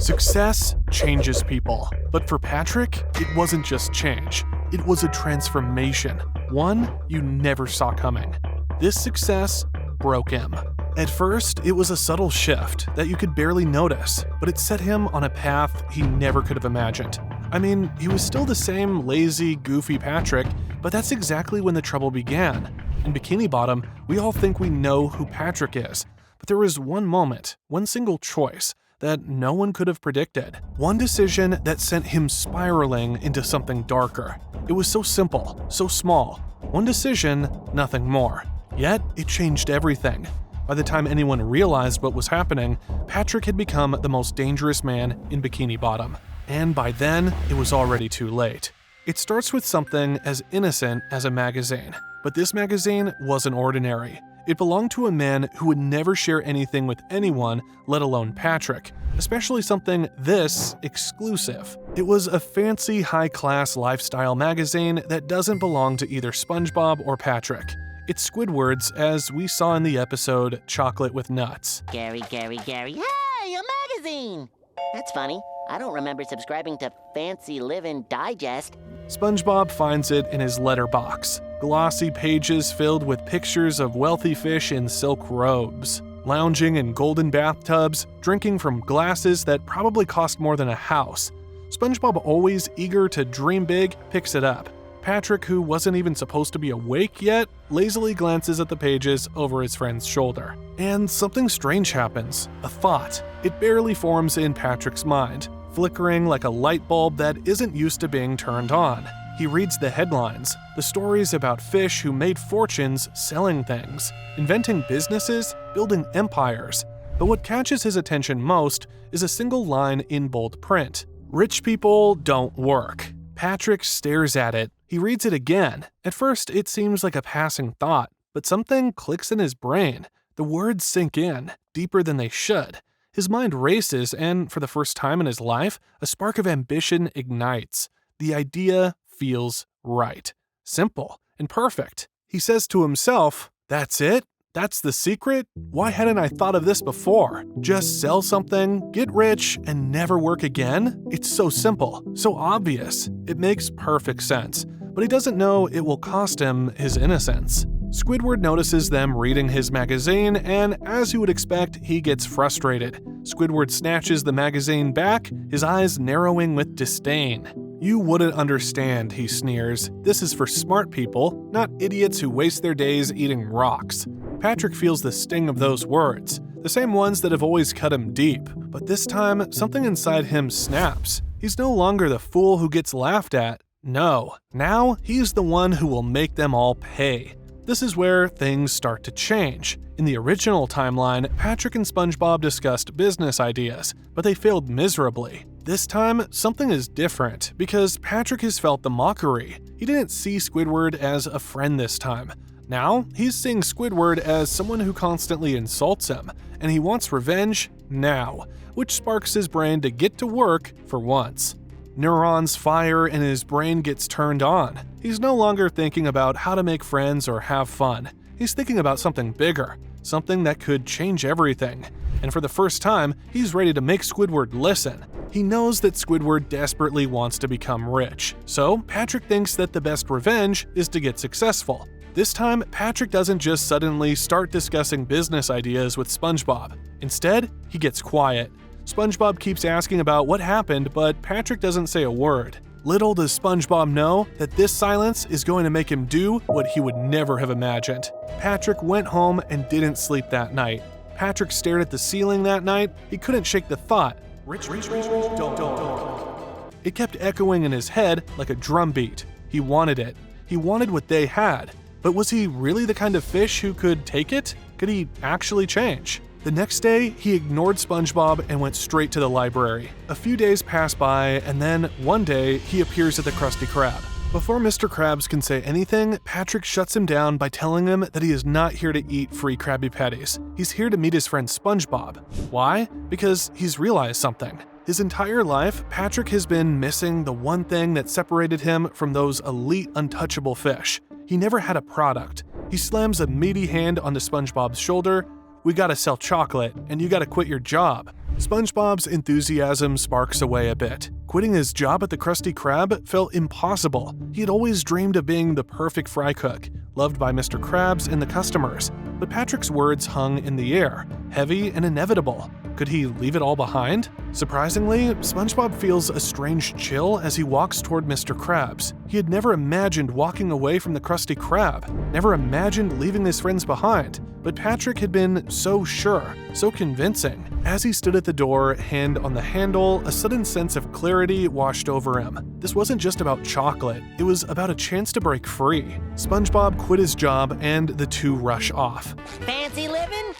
Success changes people, but for Patrick, it wasn't just change. It was a transformation, one you never saw coming. This success broke him. At first, it was a subtle shift that you could barely notice, but it set him on a path he never could have imagined. I mean, he was still the same lazy, goofy Patrick, but that's exactly when the trouble began. In Bikini Bottom, we all think we know who Patrick is, but there was one moment, one single choice, that no one could have predicted. One decision that sent him spiraling into something darker. It was so simple, so small. One decision, nothing more. Yet, it changed everything. By the time anyone realized what was happening, Patrick had become the most dangerous man in Bikini Bottom. And by then, it was already too late. It starts with something as innocent as a magazine. But this magazine wasn't ordinary. It belonged to a man who would never share anything with anyone, let alone Patrick, especially something this exclusive. It was a fancy, high-class lifestyle magazine that doesn't belong to either SpongeBob or Patrick. It's Squidward's, as we saw in the episode Chocolate with Nuts. Gary, hey, a magazine! That's funny. I don't remember subscribing to Fancy Livin' Digest. SpongeBob finds it in his letterbox. Glossy pages filled with pictures of wealthy fish in silk robes, lounging in golden bathtubs, drinking from glasses that probably cost more than a house. SpongeBob, always eager to dream big, picks it up. Patrick, who wasn't even supposed to be awake yet, lazily glances at the pages over his friend's shoulder. And something strange happens. A thought. It barely forms in Patrick's mind, flickering like a light bulb that isn't used to being turned on. He reads the headlines, the stories about fish who made fortunes selling things, inventing businesses, building empires. But what catches his attention most is a single line in bold print. Rich people don't work. Patrick stares at it. He reads it again. At first, it seems like a passing thought, but something clicks in his brain. The words sink in, deeper than they should. His mind races, and for the first time in his life, a spark of ambition ignites. The idea feels right. Simple and perfect. He says to himself, "That's it? That's the secret? Why hadn't I thought of this before? Just sell something, get rich, and never work again? It's so simple, so obvious. It makes perfect sense. But he doesn't know it will cost him his innocence." Squidward notices them reading his magazine, and as you would expect, he gets frustrated. Squidward snatches the magazine back, his eyes narrowing with disdain. "You wouldn't understand," he sneers. "This is for smart people, not idiots who waste their days eating rocks." Patrick feels the sting of those words, the same ones that have always cut him deep. But this time, something inside him snaps. He's no longer the fool who gets laughed at. No, now he's the one who will make them all pay. This is where things start to change. In the original timeline, Patrick and SpongeBob discussed business ideas, but they failed miserably. This time, something is different, because Patrick has felt the mockery. He didn't see Squidward as a friend this time. Now, he's seeing Squidward as someone who constantly insults him, and he wants revenge now, which sparks his brain to get to work for once. Neurons fire and his brain gets turned on. He's no longer thinking about how to make friends or have fun. He's thinking about something bigger, something that could change everything. And for the first time, he's ready to make Squidward listen. He knows that Squidward desperately wants to become rich. So, Patrick thinks that the best revenge is to get successful. This time, Patrick doesn't just suddenly start discussing business ideas with SpongeBob. Instead, he gets quiet. SpongeBob keeps asking about what happened, but Patrick doesn't say a word. Little does SpongeBob know that this silence is going to make him do what he would never have imagined. Patrick went home and didn't sleep that night. Patrick stared at the ceiling that night. He couldn't shake the thought, "Rich people don't." It kept echoing in his head like a drumbeat. He wanted it. He wanted what they had. But was he really the kind of fish who could take it? Could he actually change? The next day, he ignored SpongeBob and went straight to the library. A few days pass by, and then, one day, he appears at the Krusty Krab. Before Mr. Krabs can say anything, Patrick shuts him down by telling him that he is not here to eat free Krabby Patties. He's here to meet his friend SpongeBob. Why? Because he's realized something. His entire life, Patrick has been missing the one thing that separated him from those elite, untouchable fish. He never had a product. He slams a meaty hand onto SpongeBob's shoulder. We gotta sell chocolate, and you gotta quit your job." SpongeBob's enthusiasm sparks away a bit. Quitting his job at the Krusty Krab felt impossible. He had always dreamed of being the perfect fry cook, loved by Mr. Krabs and the customers. But Patrick's words hung in the air, heavy and inevitable. Could he leave it all behind? Surprisingly, SpongeBob feels a strange chill as he walks toward Mr. Krabs. He had never imagined walking away from the Krusty Krab, never imagined leaving his friends behind. But Patrick had been so sure, so convincing. As he stood at the door, hand on the handle, a sudden sense of clarity washed over him. This wasn't just about chocolate, it was about a chance to break free. SpongeBob quit his job and the two rush off. Fancy living?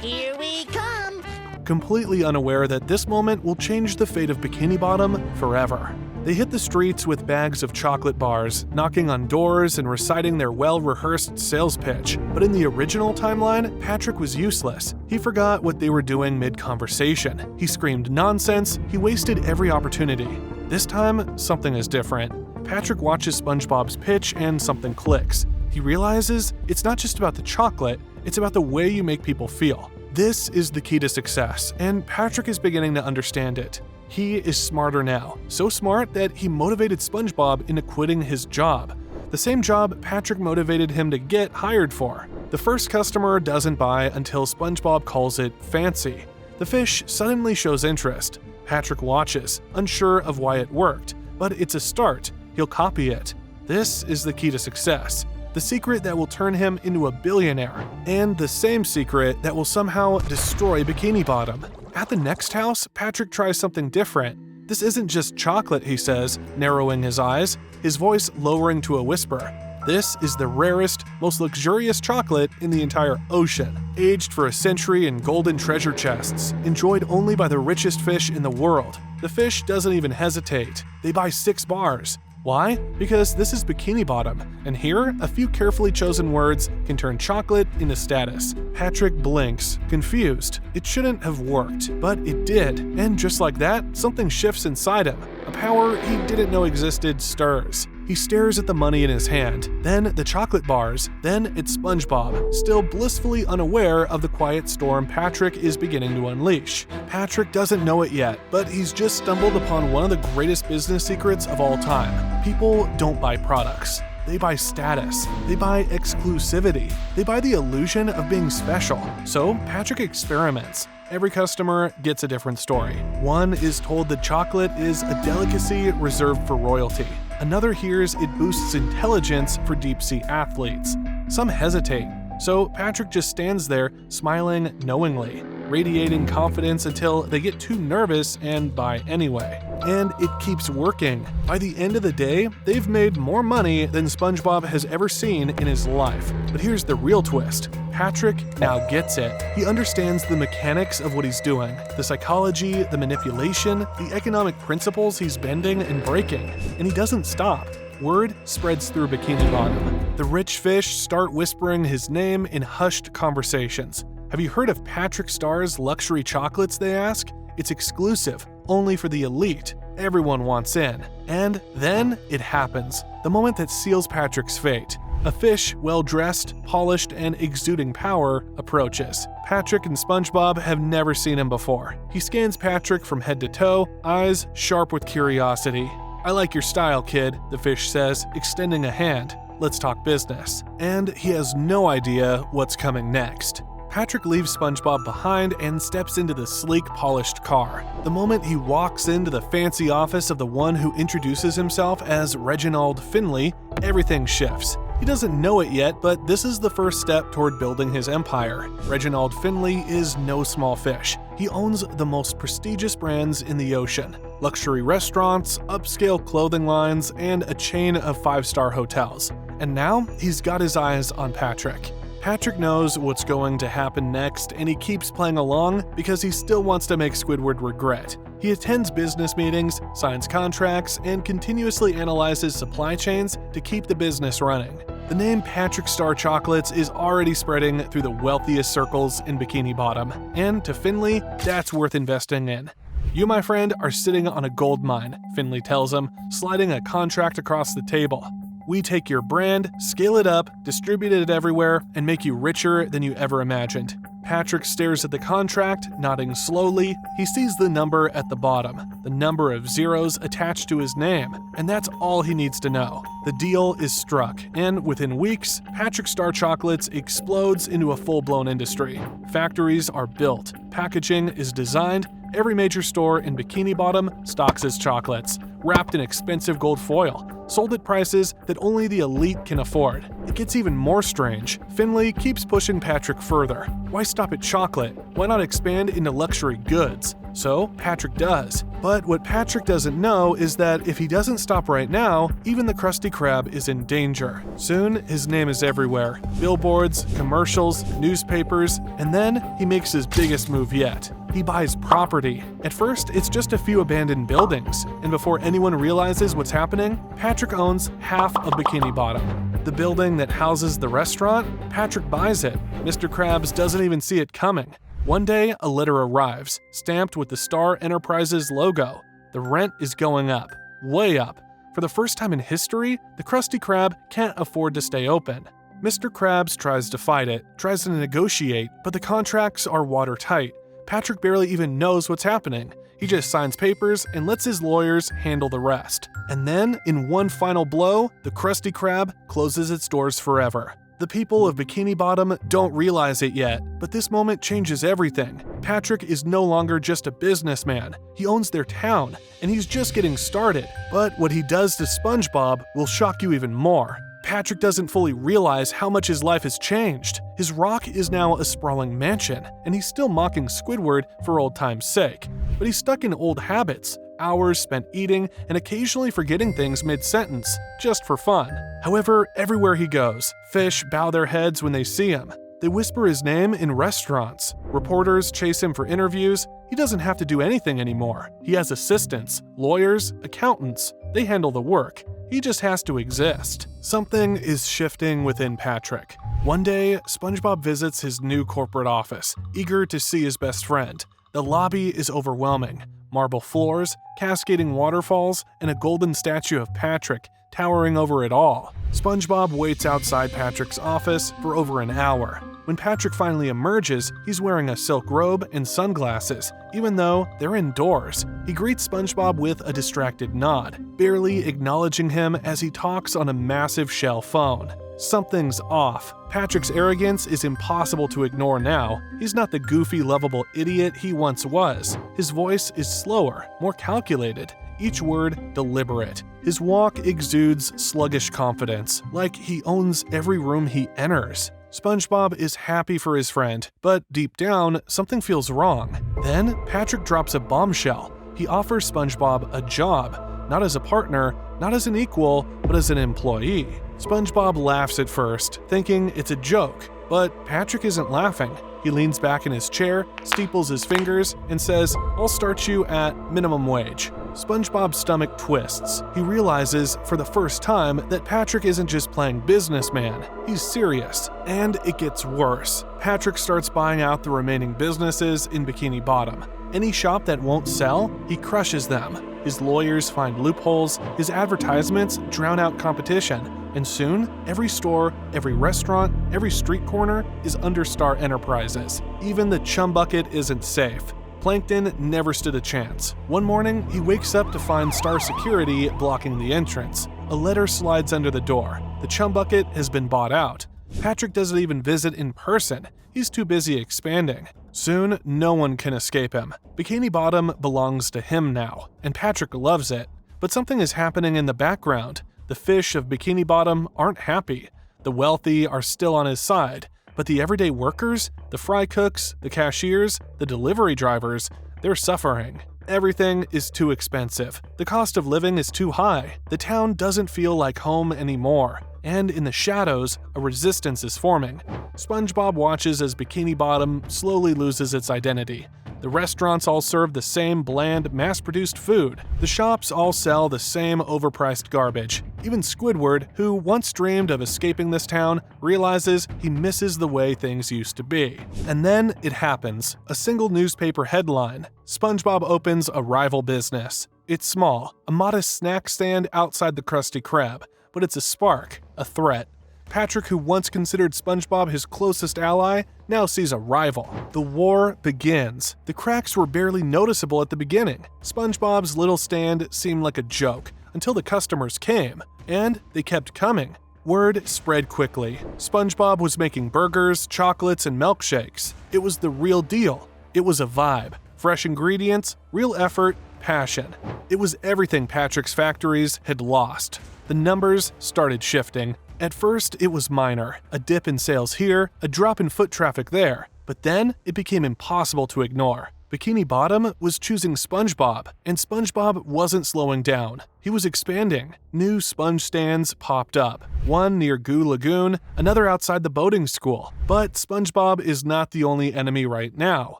Here we come! Completely unaware that this moment will change the fate of Bikini Bottom forever. They hit the streets with bags of chocolate bars, knocking on doors and reciting their well-rehearsed sales pitch. But in the original timeline, Patrick was useless. He forgot what they were doing mid-conversation. He screamed nonsense, he wasted every opportunity. This time, something is different. Patrick watches SpongeBob's pitch and something clicks. He realizes it's not just about the chocolate, it's about the way you make people feel. This is the key to success, and Patrick is beginning to understand it. He is smarter now, so smart that he motivated SpongeBob into quitting his job. The same job Patrick motivated him to get hired for. The first customer doesn't buy until SpongeBob calls it fancy. The fish suddenly shows interest. Patrick watches, unsure of why it worked, but it's a start. He'll copy it. This is the key to success. The secret that will turn him into a billionaire, and the same secret that will somehow destroy Bikini Bottom. At the next house, Patrick tries something different. This isn't just chocolate, he says, narrowing his eyes, his voice lowering to a whisper. This is the rarest, most luxurious chocolate in the entire ocean, aged for a century in golden treasure chests, enjoyed only by the richest fish in the world. The fish doesn't even hesitate. They buy 6 bars. Why? Because this is Bikini Bottom, and here, a few carefully chosen words can turn chocolate into status. Patrick blinks, confused. It shouldn't have worked, but it did. And just like that, something shifts inside him. A power he didn't know existed stirs. He stares at the money in his hand, then the chocolate bars, then it's SpongeBob, still blissfully unaware of the quiet storm Patrick is beginning to unleash. Patrick doesn't know it yet, but he's just stumbled upon one of the greatest business secrets of all time. People don't buy products. They buy status. They buy exclusivity. They buy the illusion of being special. So Patrick experiments. Every customer gets a different story. One is told that chocolate is a delicacy reserved for royalty. Another hears it boosts intelligence for deep-sea athletes. Some hesitate, so Patrick just stands there, smiling knowingly, radiating confidence until they get too nervous and buy anyway. And it keeps working. By the end of the day, they've made more money than SpongeBob has ever seen in his life. But here's the real twist. Patrick now gets it. He understands the mechanics of what he's doing, the psychology, the manipulation, the economic principles he's bending and breaking, and he doesn't stop. Word spreads through Bikini Bottom. The rich fish start whispering his name in hushed conversations. Have you heard of Patrick Starr's luxury chocolates, they ask? It's exclusive, only for the elite. Everyone wants in. And then it happens. The moment that seals Patrick's fate. A fish, well-dressed, polished, and exuding power, approaches. Patrick and SpongeBob have never seen him before. He scans Patrick from head to toe, eyes sharp with curiosity. "I like your style, kid," the fish says, extending a hand. "Let's talk business." And he has no idea what's coming next. Patrick leaves SpongeBob behind and steps into the sleek, polished car. The moment he walks into the fancy office of the one who introduces himself as Reginald Finley, everything shifts. He doesn't know it yet, but this is the first step toward building his empire. Reginald Finley is no small fish. He owns the most prestigious brands in the ocean: luxury restaurants, upscale clothing lines, and a chain of 5-star hotels. And now, he's got his eyes on Patrick. Patrick knows what's going to happen next, and he keeps playing along because he still wants to make Squidward regret. He attends business meetings, signs contracts, and continuously analyzes supply chains to keep the business running. The name Patrick Star Chocolates is already spreading through the wealthiest circles in Bikini Bottom, and to Finley, that's worth investing in. "You, my friend, are sitting on a gold mine," Finley tells him, sliding a contract across the table. "We take your brand, scale it up, distribute it everywhere, and make you richer than you ever imagined." Patrick stares at the contract, nodding slowly. He sees the number at the bottom, the number of zeros attached to his name, and that's all he needs to know. The deal is struck, and within weeks, Patrick Star Chocolates explodes into a full-blown industry. Factories are built, packaging is designed, every major store in Bikini Bottom stocks his chocolates, wrapped in expensive gold foil, sold at prices that only the elite can afford. It gets even more strange. Finley keeps pushing Patrick further. Why stop at chocolate? Why not expand into luxury goods? So Patrick does. But what Patrick doesn't know is that if he doesn't stop right now, even the Krusty Krab is in danger. Soon, his name is everywhere. Billboards, commercials, newspapers, and then he makes his biggest move yet. He buys property. At first, it's just a few abandoned buildings, and before anyone realizes what's happening, Patrick owns half of Bikini Bottom. The building that houses the restaurant, Patrick buys it. Mr. Krabs doesn't even see it coming. One day, a letter arrives, stamped with the Star Enterprises logo. The rent is going up, way up. For the first time in history, the Krusty Krab can't afford to stay open. Mr. Krabs tries to fight it, tries to negotiate, but the contracts are watertight. Patrick barely even knows what's happening. He just signs papers and lets his lawyers handle the rest. And then, in one final blow, the Krusty Krab closes its doors forever. The people of Bikini Bottom don't realize it yet, but this moment changes everything. Patrick is no longer just a businessman. He owns their town, and he's just getting started. But what he does to SpongeBob will shock you even more. Patrick doesn't fully realize how much his life has changed. His rock is now a sprawling mansion, and he's still mocking Squidward for old time's sake. But he's stuck in old habits, hours spent eating and occasionally forgetting things mid-sentence, just for fun. However, everywhere he goes, fish bow their heads when they see him. They whisper his name in restaurants. Reporters chase him for interviews. He doesn't have to do anything anymore. He has assistants, lawyers, accountants. They handle the work. He just has to exist. Something is shifting within Patrick. One day, SpongeBob visits his new corporate office, eager to see his best friend. The lobby is overwhelming. Marble floors, cascading waterfalls, and a golden statue of Patrick towering over it all. SpongeBob waits outside Patrick's office for over an hour. When Patrick finally emerges, he's wearing a silk robe and sunglasses, even though they're indoors. He greets SpongeBob with a distracted nod, barely acknowledging him as he talks on a massive shell phone. Something's off. Patrick's arrogance is impossible to ignore now. He's not the goofy, lovable idiot he once was. His voice is slower, more calculated, each word deliberate. His walk exudes sluggish confidence, like he owns every room he enters. SpongeBob is happy for his friend, but deep down, something feels wrong. Then, Patrick drops a bombshell. He offers SpongeBob a job, not as a partner, not as an equal, but as an employee. SpongeBob laughs at first, thinking it's a joke, but Patrick isn't laughing. He leans back in his chair, steeples his fingers, and says, "I'll start you at minimum wage." SpongeBob's stomach twists. He realizes, for the first time, that Patrick isn't just playing businessman. He's serious. And it gets worse. Patrick starts buying out the remaining businesses in Bikini Bottom. Any shop that won't sell, he crushes them. His lawyers find loopholes, his advertisements drown out competition, and soon, every store, every restaurant, every street corner is under Star Enterprises. Even the Chum Bucket isn't safe. Plankton never stood a chance. One morning, he wakes up to find Star Security blocking the entrance. A letter slides under the door. The Chum Bucket has been bought out. Patrick doesn't even visit in person. He's too busy expanding. Soon, no one can escape him. Bikini Bottom belongs to him now, and Patrick loves it. But something is happening in the background. The fish of Bikini Bottom aren't happy. The wealthy are still on his side, but the everyday workers, the fry cooks, the cashiers, the delivery drivers, they're suffering. Everything is too expensive. The cost of living is too high. The town doesn't feel like home anymore. And in the shadows, a resistance is forming. SpongeBob watches as Bikini Bottom slowly loses its identity. The restaurants all serve the same bland, mass-produced food. The shops all sell the same overpriced garbage. Even Squidward, who once dreamed of escaping this town, realizes he misses the way things used to be. And then it happens. A single newspaper headline. SpongeBob opens a rival business. It's small, a modest snack stand outside the Krusty Krab, but it's a spark, a threat. Patrick, who once considered SpongeBob his closest ally, now sees a rival. The war begins. The cracks were barely noticeable at the beginning. SpongeBob's little stand seemed like a joke until the customers came, and they kept coming. Word spread quickly. SpongeBob was making burgers, chocolates, and milkshakes. It was the real deal. It was a vibe. Fresh ingredients, real effort, passion. It was everything Patrick's factories had lost. The numbers started shifting. At first, it was minor. A dip in sales here, a drop in foot traffic there. But then, it became impossible to ignore. Bikini Bottom was choosing SpongeBob, and SpongeBob wasn't slowing down. He was expanding. New sponge stands popped up. One near Goo Lagoon, another outside the boating school. But SpongeBob is not the only enemy right now.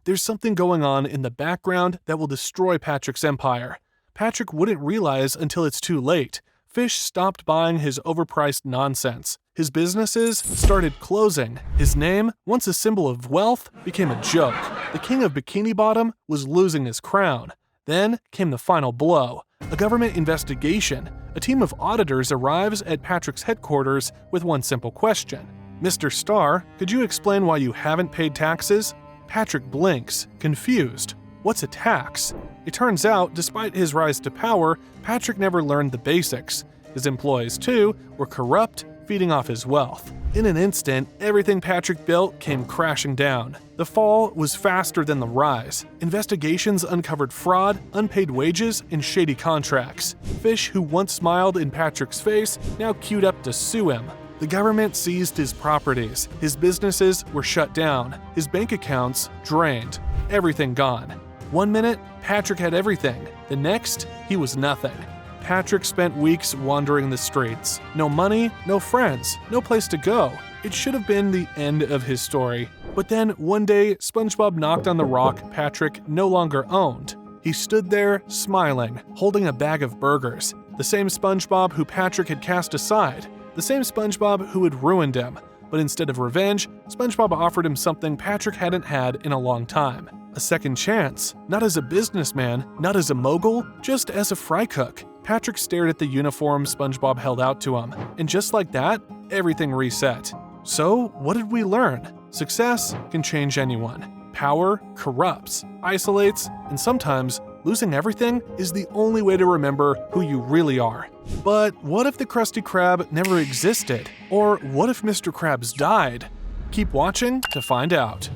There's something going on in the background that will destroy Patrick's empire. Patrick wouldn't realize until it's too late. Fish stopped buying his overpriced nonsense. His businesses started closing. His name, once a symbol of wealth, became a joke. The king of Bikini Bottom was losing his crown. Then came the final blow. A government investigation. A team of auditors arrives at Patrick's headquarters with one simple question. Mr. Star, could you explain why you haven't paid taxes? Patrick blinks, confused. What's a tax? It turns out, despite his rise to power, Patrick never learned the basics. His employees, too, were corrupt, feeding off his wealth. In an instant, everything Patrick built came crashing down. The fall was faster than the rise. Investigations uncovered fraud, unpaid wages, and shady contracts. Fish, who once smiled in Patrick's face, now queued up to sue him. The government seized his properties. His businesses were shut down. His bank accounts drained. Everything gone. One minute, Patrick had everything. The next, he was nothing. Patrick spent weeks wandering the streets. No money, no friends, no place to go. It should have been the end of his story. But then, one day, SpongeBob knocked on the rock Patrick no longer owned. He stood there, smiling, holding a bag of burgers. The same SpongeBob who Patrick had cast aside. The same SpongeBob who had ruined him. But instead of revenge, SpongeBob offered him something Patrick hadn't had in a long time. A second chance. Not as a businessman, not as a mogul, just as a fry cook. Patrick stared at the uniform SpongeBob held out to him, and just like that, everything reset. So, what did we learn? Success can change anyone. Power corrupts, isolates, and sometimes losing everything is the only way to remember who you really are. But what if the Krusty Krab never existed? Or what if Mr. Krabs died? Keep watching to find out.